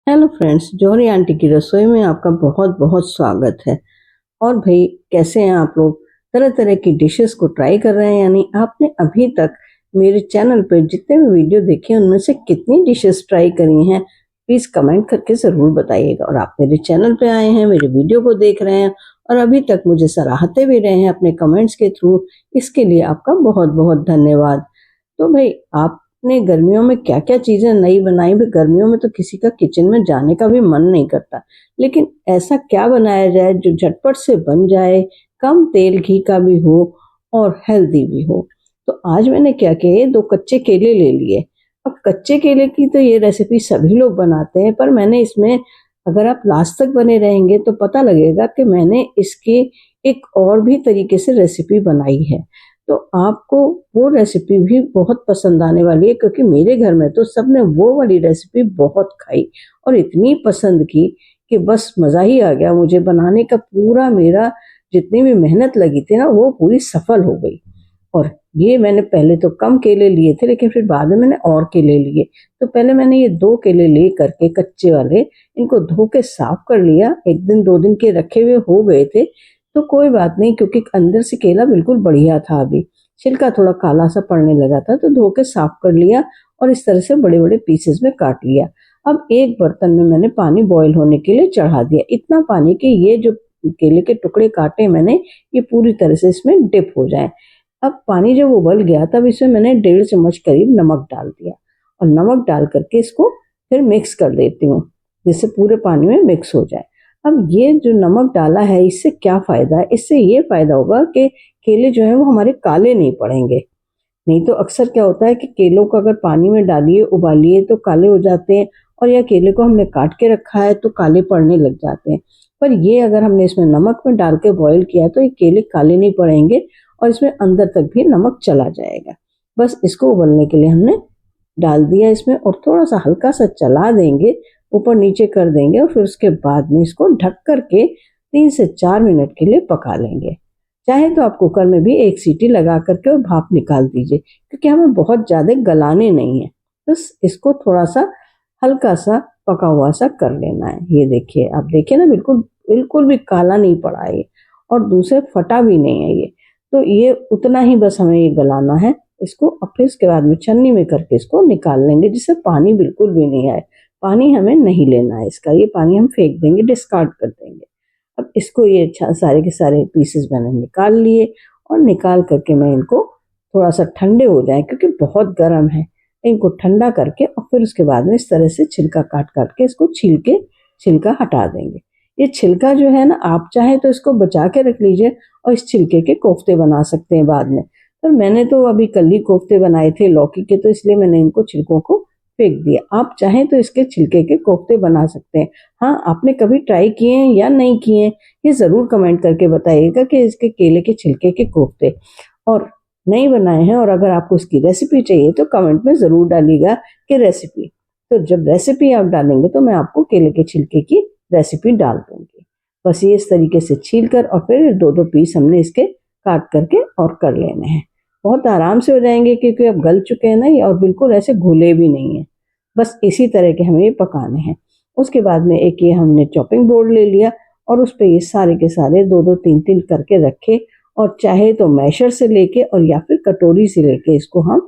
Hello friends, जौहरी aunty की रसोई में आपका बहुत बहुत स्वागत है। और भाई, कैसे हैं आप लोग? तरह तरह की डिशेस को ट्राई कर रहे हैं, यानी आपने अभी तक मेरे चैनल पर जितने भी वीडियो देखे उनमें से कितनी डिशेस ट्राई करी हैं, प्लीज कमेंट करके जरूर बताइएगा। और आप मेरे चैनल पे आए हैं, मेरे वीडियो को देख रहे हैं और अभी तक मुझे सराहते भी रहे हैं अपने कमेंट्स के थ्रू, इसके लिए आपका बहुत बहुत धन्यवाद। तो भाई, आपने गर्मियों में क्या क्या चीजें नई बनाई? भाई, गर्मियों में तो किसी का किचन में जाने का भी मन नहीं करता, लेकिन ऐसा क्या बनाया जाए जो झटपट से बन जाए, कम तेल घी का भी हो और हेल्दी भी हो। तो आज मैंने क्या किया, ये 2 कच्चे केले ले लिए। अब कच्चे केले की तो ये रेसिपी सभी लोग बनाते हैं, पर मैंने इसमें, अगर आप लास्ट तक बने रहेंगे तो पता लगेगा कि मैंने इसकी एक और भी तरीके से रेसिपी बनाई है। तो आपको वो रेसिपी भी बहुत पसंद आने वाली है, क्योंकि मेरे घर में तो सबने वो वाली रेसिपी बहुत खाई और इतनी पसंद की कि बस मज़ा ही आ गया। मुझे बनाने का पूरा, मेरा जितनी भी मेहनत लगी थी ना, वो पूरी सफल हो गई। और ये मैंने पहले तो कम केले लिए थे, लेकिन फिर बाद में मैंने और केले लिए। तो पहले मैंने ये 2 केले ले करके, कच्चे वाले, इनको धो के साफ कर लिया। 1 दिन 2 दिन के रखे हुए हो गए थे, तो कोई बात नहीं, क्योंकि अंदर से केला बिल्कुल बढ़िया था। अभी छिलका थोड़ा काला सा पड़ने लगा था, तो धो के साफ कर लिया और इस तरह से बड़े बड़े पीसेस में काट लिया। अब एक बर्तन में मैंने पानी बॉईल होने के लिए चढ़ा दिया, इतना पानी कि ये जो केले के टुकड़े काटे मैंने, ये पूरी तरह से इसमें डिप हो जाए। अब पानी जब उबल गया, तब इसमें मैंने 1.5 चम्मच करीब नमक डाल दिया और नमक डाल करके इसको फिर मिक्स कर देती हूँ, जिससे पूरे पानी में मिक्स हो जाए। अब ये जो नमक डाला है, इससे क्या फायदा है? इससे ये फायदा होगा कि केले जो है वो हमारे काले नहीं पड़ेंगे। नहीं तो अक्सर क्या होता है कि केलों को अगर पानी में डालिए, उबालिए, तो काले हो जाते हैं, और या केले को हमने काट के रखा है तो काले पड़ने लग जाते हैं। पर ये अगर हमने इसमें नमक में डाल के बॉईल किया तो ये केले काले नहीं पड़ेंगे और इसमें अंदर तक भी नमक चला जाएगा। बस इसको उबलने के लिए हमने डाल दिया इसमें, और थोड़ा सा हल्का सा चला देंगे, ऊपर नीचे कर देंगे, और फिर उसके बाद में इसको ढक करके 3 से 4 मिनट के लिए पका लेंगे। चाहे तो आप कुकर में भी 1 सीटी लगा करके और भाप निकाल दीजिए, क्योंकि हमें बहुत ज़्यादा गलाने नहीं है। बस इसको थोड़ा सा हल्का सा पका हुआ सा कर लेना है। ये देखिए, आप देखिए ना, बिल्कुल बिल्कुल भी काला नहीं पड़ा है ये, और दूसरे फटा भी नहीं है ये। तो ये उतना ही बस हमें ये गलाना है इसको। अब फिर इसके बाद में छन्नी में करके इसको निकाल लेंगे, जिससे पानी बिल्कुल भी नहीं आए। पानी हमें नहीं लेना है इसका, ये पानी हम फेंक देंगे, डिस्कार्ड कर देंगे। अब इसको, ये सारे के सारे पीसेस मैंने निकाल लिए, और निकाल करके मैं इनको थोड़ा सा ठंडे हो जाए, क्योंकि बहुत गर्म है, इनको ठंडा करके और फिर उसके बाद में इस तरह से छिलका काट काट के इसको छील के छिलका हटा देंगे। ये छिलका जो है ना, आप चाहे तो इसको बचा के रख लीजिए और इस छिलके के कोफ्ते बना सकते हैं बाद में। पर मैंने तो अभी कल ही कोफ्ते बनाए थे लौकी के, तो इसलिए मैंने इनको छिलकों को फेंक दिया। आप चाहें तो इसके छिलके के कोफ्ते बना सकते हैं। हाँ, आपने कभी ट्राई किए हैं या नहीं किए हैं, ये ज़रूर कमेंट करके बताइएगा कि इसके केले के छिलके के कोफ्ते, और नहीं बनाए हैं, और अगर आपको इसकी रेसिपी चाहिए तो कमेंट में ज़रूर डालिएगा कि रेसिपी। तो जब रेसिपी आप डालेंगे तो मैं आपको केले के छिलके की रेसिपी डाल दूंगी। बस ये इस तरीके से छील कर और फिर 2-2 पीस हमने इसके काट करके और कर लेने हैं। बहुत आराम से हो जाएंगे, क्योंकि अब गल चुके हैं ना ये, और बिल्कुल ऐसे घुले भी नहीं है। बस इसी तरह के हमें ये पकाने हैं। उसके बाद में एक ये हमने चॉपिंग बोर्ड ले लिया और उस पे ये सारे के सारे 2-2 3-3 करके रखे, और चाहे तो मैशर से लेके और या फिर कटोरी से लेके इसको हम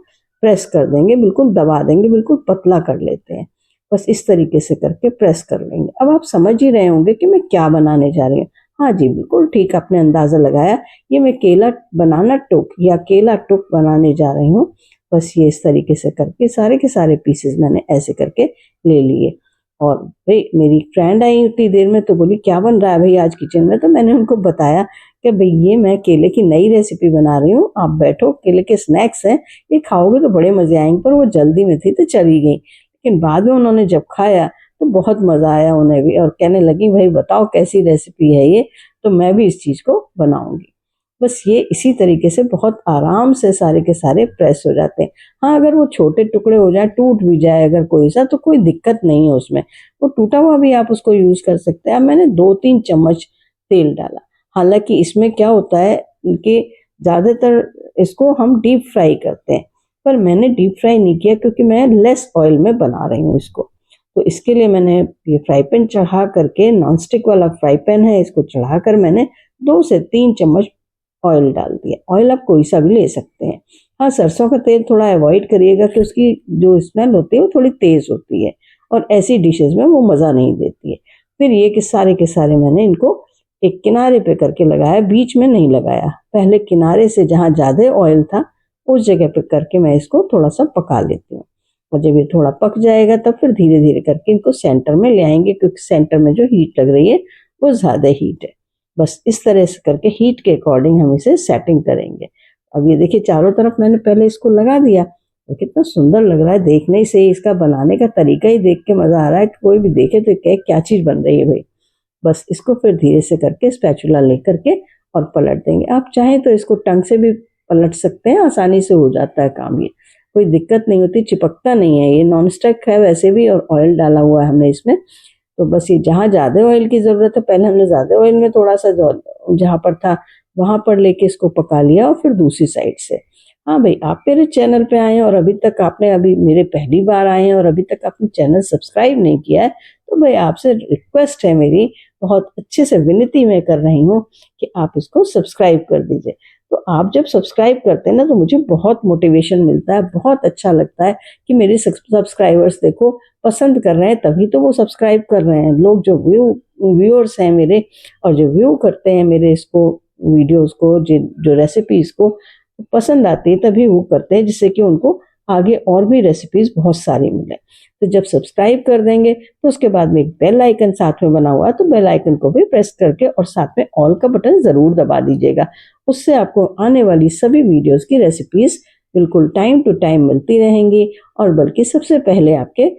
प्रेस कर देंगे, बिल्कुल दबा देंगे, बिल्कुल पतला कर लेते हैं। बस इस तरीके से करके प्रेस कर लेंगे। अब आप समझ ही रहे होंगे कि मैं क्या बनाने जा रही हूँ। हाँ जी, बिल्कुल ठीक, आपने अंदाजा लगाया। ये मैं केला बनाना टोक या केला टोक बनाने जा रही हूँ। बस ये इस तरीके से करके सारे के सारे पीसेस मैंने ऐसे करके ले लिए। और भाई, मेरी फ्रेंड आई उतनी देर में, तो बोली क्या बन रहा है भाई आज किचन में? तो मैंने उनको बताया कि भाई ये मैं केले की नई रेसिपी बना रही हूँ, आप बैठो, केले के स्नैक्स हैं, ये खाओगे तो बड़े मजे आएंगे। पर वो जल्दी में थी तो चली गई, लेकिन बाद में उन्होंने जब खाया तो बहुत मजा आया उन्हें भी, और कहने लगी भाई बताओ कैसी रेसिपी है ये, तो मैं भी इस चीज को बनाऊंगी। बस ये इसी तरीके से बहुत आराम से सारे के सारे प्रेस हो जाते हैं। हाँ, अगर वो छोटे टुकड़े हो जाए, टूट भी जाए अगर कोई सा, तो कोई दिक्कत नहीं है उसमें, वो टूटा हुआ भी आप उसको यूज कर सकते हैं। अब मैंने 2-3 चम्मच तेल डाला। हालांकि इसमें क्या होता है कि ज्यादातर इसको हम डीप फ्राई करते हैं, पर मैंने डीप फ्राई नहीं किया, क्योंकि मैं लेस ऑयल में बना रही हूँ इसको। तो इसके लिए मैंने ये फ्राई पैन चढ़ा करके, नॉन स्टिक वाला फ्राई पैन है, इसको चढ़ा कर मैंने 2 से 3 चम्मच ऑयल डाल दिया। ऑयल आप कोई सा भी ले सकते हैं। हाँ, सरसों का तेल थोड़ा अवॉइड करिएगा कि उसकी जो स्मेल होती है वो थोड़ी तेज़ होती है और ऐसी डिशेज़ में वो मज़ा नहीं देती है। फिर ये कि सारे के सारे मैंने इनको एक किनारे पे करके लगाया, बीच में नहीं लगाया। पहले किनारे से जहाँ ज़्यादा ऑयल था उस जगह पे करके मैं इसको थोड़ा-सा पका लेती हूँ। और जब ये थोड़ा पक जाएगा तब फिर धीरे-धीरे करके इनको सेंटर में ले आएँगे, क्योंकि सेंटर में जो हीट लग रही है वो ज़्यादा हीट है। बस इस तरह से करके हीट के अकॉर्डिंग हम इसे सेटिंग करेंगे। अब ये देखिए चारों तरफ मैंने पहले इसको लगा दिया, तो कितना सुंदर लग रहा है देखने से ही। इसका बनाने का तरीका ही देख के मज़ा आ रहा है कि कोई भी देखे तो कहे क्या चीज़ बन रही है भाई। बस इसको फिर धीरे से करके स्पैचुला लेकर के और पलट देंगे। आप चाहें तो इसको टंग से भी पलट सकते हैं, आसानी से हो जाता है काम ये, कोई दिक्कत नहीं होती, चिपकता नहीं है। ये नॉन स्टिक है वैसे भी और ऑयल डाला हुआ है हमने इसमें। तो बस ये जहाँ ज़्यादा ऑयल की ज़रूरत है पहले हमने ज़्यादा ऑयल में थोड़ा सा जहाँ पर था वहाँ पर लेके इसको पका लिया और फिर दूसरी साइड से। हाँ भाई, आप मेरे चैनल पे आए हैं और अभी मेरे पहली बार आए हैं और अभी तक आपने चैनल सब्सक्राइब नहीं किया है, तो भाई आपसे रिक्वेस्ट है मेरी, बहुत अच्छे से विनती मैं कर रही हूँ कि आप इसको सब्सक्राइब कर दीजिए। तो आप जब सब्सक्राइब करते हैं ना तो मुझे बहुत मोटिवेशन मिलता है, बहुत अच्छा लगता है कि मेरे सब्सक्राइबर्स देखो पसंद कर रहे हैं, तभी तो वो सब्सक्राइब कर रहे हैं। लोग जो व्यूअर्स हैं मेरे और जो व्यू करते हैं मेरे इसको वीडियोस को, जो रेसिपीज को पसंद आती है तभी वो करते हैं, जिससे कि उनको आगे और भी रेसिपीज बहुत सारी मिले। तो जब सब्सक्राइब कर देंगे तो उसके बाद में एक बेल आइकन साथ में बना हुआ है, तो बेल आइकन को भी प्रेस करके और साथ में ऑल का बटन ज़रूर दबा दीजिएगा। उससे आपको आने वाली सभी वीडियोस की रेसिपीज बिल्कुल टाइम टू टाइम मिलती रहेंगी और बल्कि सबसे पहले आपके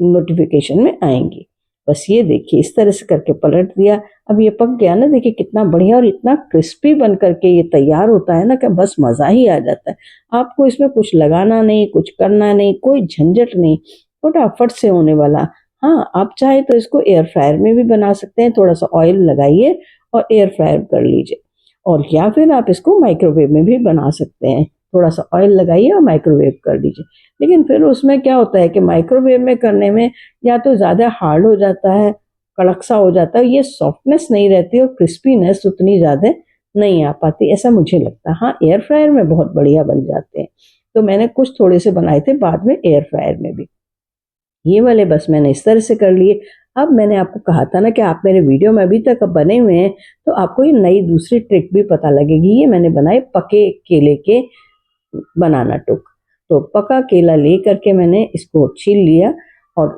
नोटिफिकेशन में आएंगी। बस ये देखिए इस तरह से करके पलट दिया। अब ये पक गया ना, देखिए कितना बढ़िया और इतना क्रिस्पी बन करके ये तैयार होता है ना कि बस मज़ा ही आ जाता है। आपको इसमें कुछ लगाना नहीं, कुछ करना नहीं, कोई झंझट नहीं, फटाफट से होने वाला। हाँ, आप चाहे तो इसको एयर फ्रायर में भी बना सकते हैं, थोड़ा सा ऑयल लगाइए और एयर फ्रायर कर लीजिए। और या फिर आप इसको माइक्रोवेव में भी बना सकते हैं, थोड़ा सा ऑयल लगाइए और माइक्रोवेव कर लीजिए। लेकिन फिर उसमें क्या होता है कि माइक्रोवेव में करने में या तो ज़्यादा हार्ड हो जाता है, कड़क सा हो जाता है, ये सॉफ्टनेस नहीं रहती और क्रिस्पीनेस उतनी ज़्यादा नहीं आ पाती, ऐसा मुझे लगता है। हाँ, एयर फ्रायर में बहुत बढ़िया बन जाते हैं। तो मैंने कुछ थोड़े से बनाए थे बाद में एयर फ्रायर में भी। ये वाले बस मैंने इस तरह से कर लिए। अब मैंने आपको कहा था ना कि आप मेरे वीडियो में अभी तक बने हुए हैं तो आपको ये नई दूसरी ट्रिक भी पता लगेगी। ये मैंने बनाए पके केले के बनाना टोक। तो पका केला ले करके मैंने इसको छील लिया और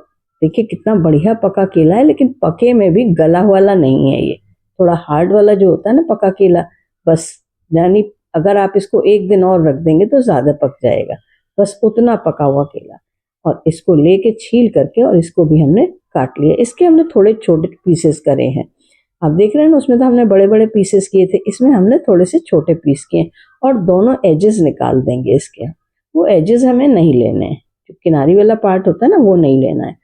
देखिए कितना बढ़िया पका केला है, लेकिन पके में भी गला वाला नहीं है ये, थोड़ा हार्ड वाला जो होता है ना पका केला, बस यानी अगर आप इसको एक दिन और रख देंगे तो ज़्यादा पक जाएगा। बस उतना पका हुआ केला और इसको लेके छील करके और इसको भी हमने काट लिया। इसके हमने थोड़े छोटे पीसेस करे हैं। आप देख रहे हैं ना, उसमें तो हमने बड़े बड़े पीसेस किए थे, इसमें हमने थोड़े से छोटे पीस किए और दोनों एजेस निकाल देंगे इसके। वो एजेस हमें नहीं लेने हैं, जो किनारी वाला पार्ट होता है ना वो नहीं लेना है।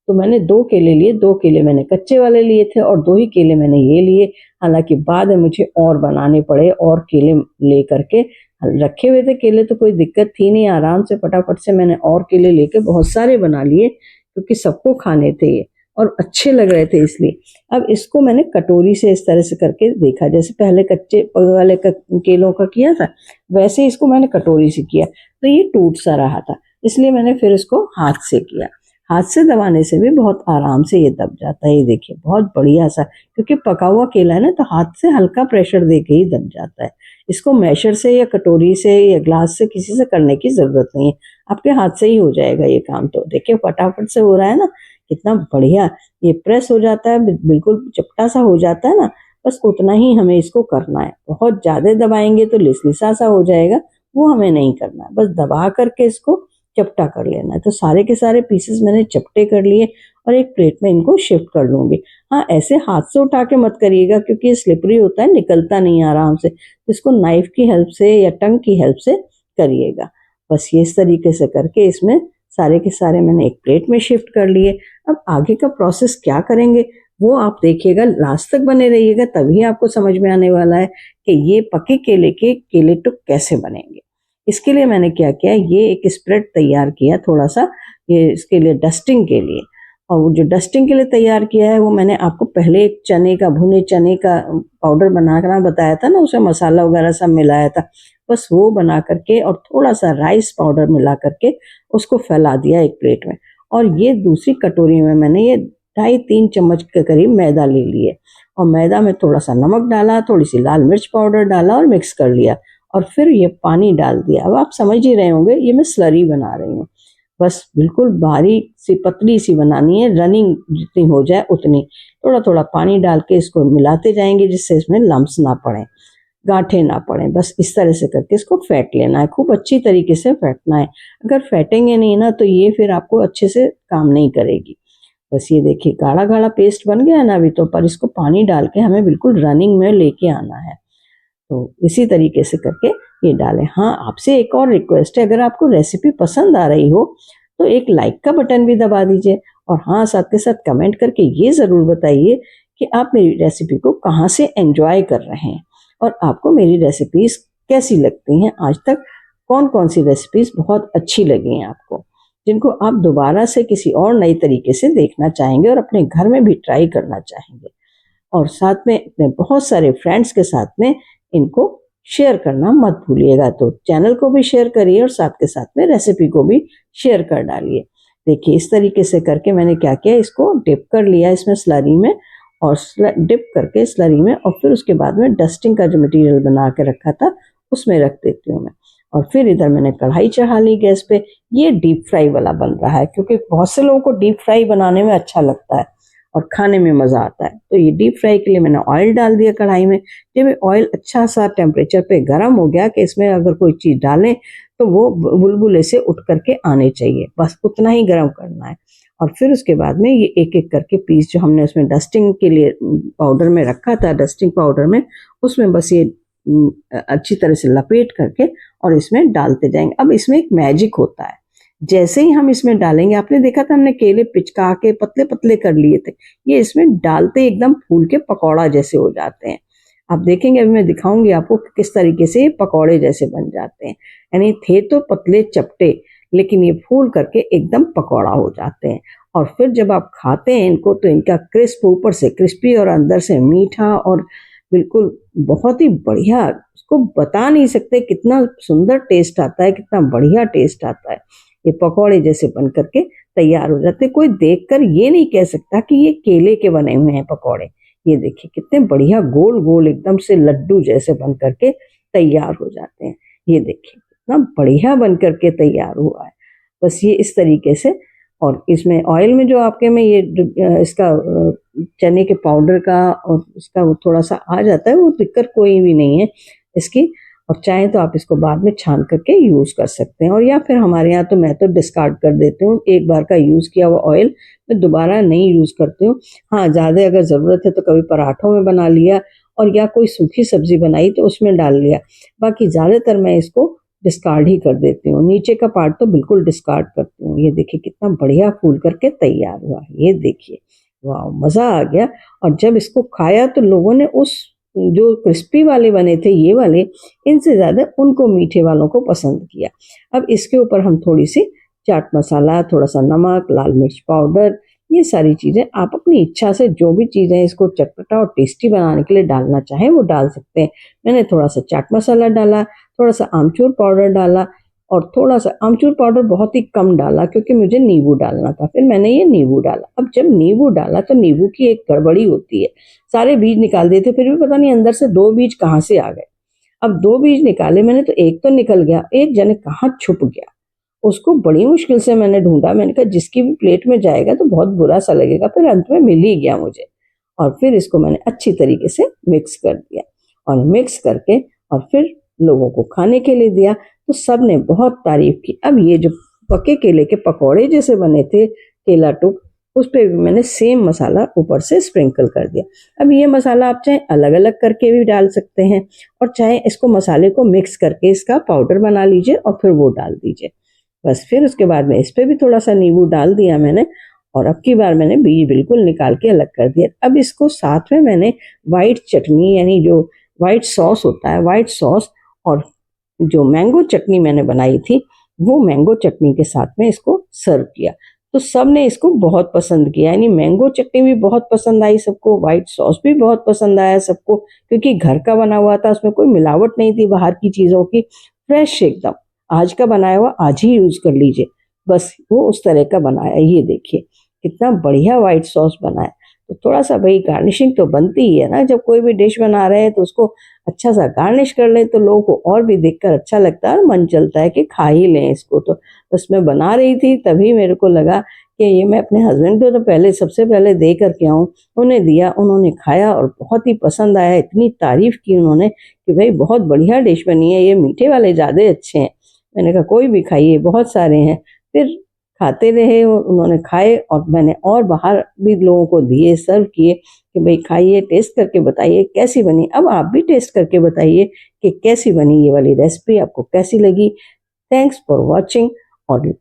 तो मैंने 2 केले लिए, 2 केले मैंने कच्चे वाले लिए थे और 2 ही केले मैंने ये लिए। हालांकि बाद में मुझे और बनाने पड़े और केले ले करके, रखे हुए थे केले तो कोई दिक्कत थी नहीं, आराम से फटाफट से मैंने और केले लेके बहुत सारे बना लिए क्योंकि सबको खाने थे ये और अच्छे लग रहे थे इसलिए। अब इसको मैंने कटोरी से इस तरह से करके देखा, जैसे पहले कच्चे वाले केलों का किया था वैसे इसको मैंने कटोरी से किया, तो ये टूट सा रहा था, इसलिए मैंने फिर इसको हाथ से किया। हाथ से दबाने से भी बहुत आराम से ये दब जाता है। ये देखिए बहुत बढ़िया सा, क्योंकि पका हुआ केला है ना तो हाथ से हल्का प्रेशर दे के ही दब जाता है। इसको मैशर से या कटोरी से या ग्लास से किसी से करने की जरूरत नहीं है, आपके हाथ से ही हो जाएगा ये काम। तो देखिए फटाफट से हो रहा है ना, कितना बढ़िया ये प्रेस हो जाता है, बिल्कुल चपटा सा हो जाता है ना। बस उतना ही हमें इसको करना है, बहुत ज़्यादा दबाएंगे तो लिसलिसा सा हो जाएगा, वो हमें नहीं करना है। बस दबा करके इसको चपटा कर लेना है। तो सारे के सारे पीसेस मैंने चपटे कर लिए और एक प्लेट में इनको शिफ्ट कर लूँगी। हाँ, ऐसे हाथ से उठा के मत करिएगा क्योंकि ये स्लिपरी होता है, निकलता नहीं आराम से, तो इसको नाइफ की हेल्प से या टंग की हेल्प से करिएगा। बस ये इस तरीके से करके इसमें सारे के सारे मैंने एक प्लेट में शिफ्ट कर लिए। अब आगे का प्रोसेस क्या करेंगे वो आप देखिएगा, लास्ट तक बने रहिएगा, तभी आपको समझ में आने वाला है कि ये पके केले के केले टुक कैसे बनेंगे। इसके लिए मैंने क्या किया, ये एक स्प्रेड तैयार किया थोड़ा सा, ये इसके लिए डस्टिंग के लिए, और वो जो डस्टिंग के लिए तैयार किया है वो मैंने आपको पहले एक भुने चने का पाउडर बनाना बताया था ना, उसमें मसाला वगैरह सब मिलाया था, बस वो बना करके और थोड़ा सा राइस पाउडर मिला करके उसको फैला दिया एक प्लेट में। और ये दूसरी कटोरी में मैंने ये 2.5-3 चम्मच के करीब मैदा ले लिए और मैदा में थोड़ा सा नमक डाला, थोड़ी सी लाल मिर्च पाउडर डाला और मिक्स कर लिया और फिर ये पानी डाल दिया। अब आप समझ ही रहे होंगे ये मैं स्लरी बना रही हूँ, बस बिल्कुल बारीक सी पतली सी बनानी है, रनिंग जितनी हो जाए उतनी। थोड़ा थोड़ा पानी डाल के इसको मिलाते जाएंगे जिससे इसमें लम्स ना पड़े, गांठें ना पड़े। बस इस तरह से करके इसको फेंट लेना है, खूब अच्छी तरीके से फेंटना है। अगर फेंटेंगे नहीं ना तो ये फिर आपको अच्छे से काम नहीं करेगी। बस ये देखिए गाढ़ा गाढ़ा पेस्ट बन गया है ना अभी तो, पर इसको पानी डाल के हमें बिल्कुल रनिंग में लेके आना है। तो इसी तरीके से करके ये डालें। हाँ, आपसे एक और रिक्वेस्ट है, अगर आपको रेसिपी पसंद आ रही हो तो एक लाइक का बटन भी दबा दीजिए और हाँ साथ के साथ कमेंट करके ये ज़रूर बताइए कि आप मेरी रेसिपी को कहाँ से एंजॉय कर रहे हैं और आपको मेरी रेसिपीज़ कैसी लगती हैं। आज तक कौन कौन सी रेसिपीज़ बहुत अच्छी लगी हैं आपको, जिनको आप दोबारा से किसी और नई तरीके से देखना चाहेंगे और अपने घर में भी ट्राई करना चाहेंगे। और साथ में अपने बहुत सारे फ्रेंड्स के साथ में इनको शेयर करना मत भूलिएगा। तो चैनल को भी शेयर करिए और साथ के साथ में रेसिपी को भी शेयर कर डालिए। देखिए इस तरीके से करके मैंने क्या किया, इसको डिप कर लिया इसमें स्लरी में और डिप करके स्लरी में, और फिर उसके बाद में डस्टिंग का जो मटेरियल बना के रखा था उसमें रख देती हूँ मैं। और फिर इधर मैंने कढ़ाई चढ़ा ली गैस पे। ये डीप फ्राई वाला बन रहा है क्योंकि बहुत से लोगों को डीप फ्राई बनाने में अच्छा लगता है और खाने में मज़ा आता है। तो ये डीप फ्राई के लिए मैंने ऑयल डाल दिया कढ़ाई में। जब ऑयल अच्छा सा टेम्परेचर पे गर्म हो गया कि इसमें अगर कोई चीज़ डालें तो वो बुलबुले से उठ करके आने चाहिए, बस उतना ही गर्म करना है। और फिर उसके बाद में ये एक एक करके पीस जो हमने उसमें डस्टिंग के लिए पाउडर में रखा था, डस्टिंग पाउडर में, उसमें बस ये अच्छी तरह से लपेट करके और इसमें डालते जाएंगे। अब इसमें एक मैजिक होता है, जैसे ही हम इसमें डालेंगे, आपने देखा था हमने केले पिचका के पतले पतले कर लिए थे, ये इसमें डालते एकदम फूल के पकौड़ा जैसे हो जाते हैं। आप देखेंगे, अभी मैं दिखाऊंगी आपको कि किस तरीके से ये पकौड़े जैसे बन जाते हैं। यानी थे तो पतले चपटे, लेकिन ये फूल करके एकदम पकौड़ा हो जाते हैं। और फिर जब आप खाते हैं इनको तो इनका क्रिस्प, ऊपर से क्रिस्पी और अंदर से मीठा और बिल्कुल बहुत ही बढ़िया, उसको बता नहीं सकते कितना सुंदर टेस्ट आता है, कितना बढ़िया टेस्ट आता है। ये पकौड़े जैसे बन करके तैयार हो जाते हैं। कोई देखकर ये नहीं कह सकता कि ये केले के बने हुए हैं पकौड़े। ये देखिए कितने बढ़िया गोल गोल एकदम से लड्डू जैसे बन करके तैयार हो जाते हैं। ये देखिए कितना बढ़िया बन करके तैयार हुआ है। बस ये इस तरीके से, और इसमें ऑयल में जो आपके में ये इसका चने के पाउडर का और इसका वो थोड़ा सा आ जाता है, वो दिक्कत कोई भी नहीं है इसकी। और चाहें तो आप इसको बाद में छान करके यूज़ कर सकते हैं, और या फिर हमारे यहाँ तो मैं तो डिस्कार्ड कर देती हूँ। एक बार का यूज़ किया हुआ ऑयल मैं दोबारा नहीं यूज़ करती हूँ। हाँ, ज़्यादा अगर ज़रूरत है तो कभी पराठों में बना लिया और या कोई सूखी सब्जी बनाई तो उसमें डाल लिया। बाकी ज़्यादातर मैं इसको डिस्कार्ड ही कर देती हूँ। नीचे का पार्ट तो बिल्कुल डिस्कार्ड करती हूँ। ये देखिए कितना बढ़िया फूल करके तैयार हुआ है। ये देखिए, वाह, मज़ा आ गया। और जब इसको खाया तो लोगों ने उस जो क्रिस्पी वाले बने थे ये वाले, इनसे ज़्यादा उनको मीठे वालों को पसंद किया। अब इसके ऊपर हम थोड़ी सी चाट मसाला, थोड़ा सा नमक, लाल मिर्च पाउडर, ये सारी चीज़ें आप अपनी इच्छा से जो भी चीज़ें इसको चटपटा और टेस्टी बनाने के लिए डालना चाहें वो डाल सकते हैं। मैंने थोड़ा सा चाट मसाला डाला, थोड़ा सा आमचूर पाउडर डाला और थोड़ा सा आमचूर पाउडर बहुत ही कम डाला क्योंकि मुझे नींबू डालना था। फिर मैंने ये नींबू डाला। अब जब नींबू डाला तो नींबू की एक गड़बड़ी होती है, सारे बीज निकाल देते, फिर भी पता नहीं अंदर से 2 बीज कहाँ से आ गए। अब 2 बीज निकाले मैंने तो एक तो निकल गया, एक जाने कहाँ छुप गया। उसको बड़ी मुश्किल से मैंने ढूंढा। मैंने कहा जिसकी भी प्लेट में जाएगा तो बहुत बुरा सा लगेगा, फिर अंत में मिल ही गया मुझे। और फिर इसको मैंने अच्छी तरीके से मिक्स कर दिया और मिक्स करके और फिर लोगों को खाने के लिए दिया तो सब ने बहुत तारीफ की। अब ये जो पके केले के पकौड़े जैसे बने थे, केला टुक, उस पर भी मैंने सेम मसाला ऊपर से स्प्रिंकल कर दिया। अब ये मसाला आप चाहे अलग अलग करके भी डाल सकते हैं और चाहे इसको मसाले को मिक्स करके इसका पाउडर बना लीजिए और फिर वो डाल दीजिए। बस फिर उसके बाद में इस पर भी थोड़ा सा नींबू डाल दिया मैंने और अब की बार मैंने बीज बिल्कुल निकाल के अलग कर दिया। अब इसको साथ में मैंने वाइट चटनी, यानी जो वाइट सॉस होता है, वाइट सॉस और जो मैंगो चटनी मैंने बनाई थी वो मैंगो चटनी के साथ में इसको सर्व किया। तो सब ने इसको बहुत पसंद किया, यानी मैंगो चटनी भी बहुत पसंद आई सबको, व्हाइट सॉस भी बहुत पसंद आया सबको, क्योंकि घर का बना हुआ था, उसमें कोई मिलावट नहीं थी बाहर की चीज़ों की, फ्रेश एकदम, आज का बनाया हुआ आज ही यूज़ कर लीजिए, बस वो उस तरह का बनाया। ये देखिए कितना बढ़िया व्हाइट सॉस बना है। तो थोड़ा सा भाई गार्निशिंग तो बनती ही है ना, जब कोई भी डिश बना रहे हैं तो उसको अच्छा सा गार्निश कर ले तो लोगों को और भी देखकर अच्छा लगता है और मन चलता है कि खा ही लें इसको। तो बस मैं बना रही थी तभी मेरे को लगा कि ये मैं अपने हस्बैंड को तो पहले सबसे पहले दे करके आऊँ, उन्हें दिया, उन्होंने खाया और बहुत ही पसंद आया, इतनी तारीफ़ की उन्होंने कि भाई बहुत बढ़िया डिश बनी है, ये मीठे वाले ज़्यादा अच्छे हैं। मैंने कहा कोई भी खाइए, बहुत सारे हैं। फिर खाते रहे और उन्होंने खाए और मैंने और बाहर भी लोगों को दिए, सर्व किए कि भाई खाइए, टेस्ट करके बताइए कैसी बनी। अब आप भी टेस्ट करके बताइए कि कैसी बनी ये वाली रेसिपी, आपको कैसी लगी। थैंक्स फॉर वॉचिंग, और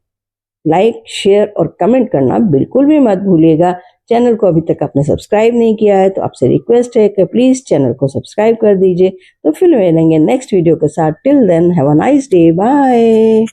लाइक, शेयर और कमेंट करना बिल्कुल भी मत भूलिएगा। चैनल को अभी तक आपने सब्सक्राइब नहीं किया है तो आपसे रिक्वेस्ट है कि प्लीज़ चैनल को सब्सक्राइब कर दीजिए। तो फिर मिलेंगे नेक्स्ट वीडियो के साथ। Till then have a nice day, bye.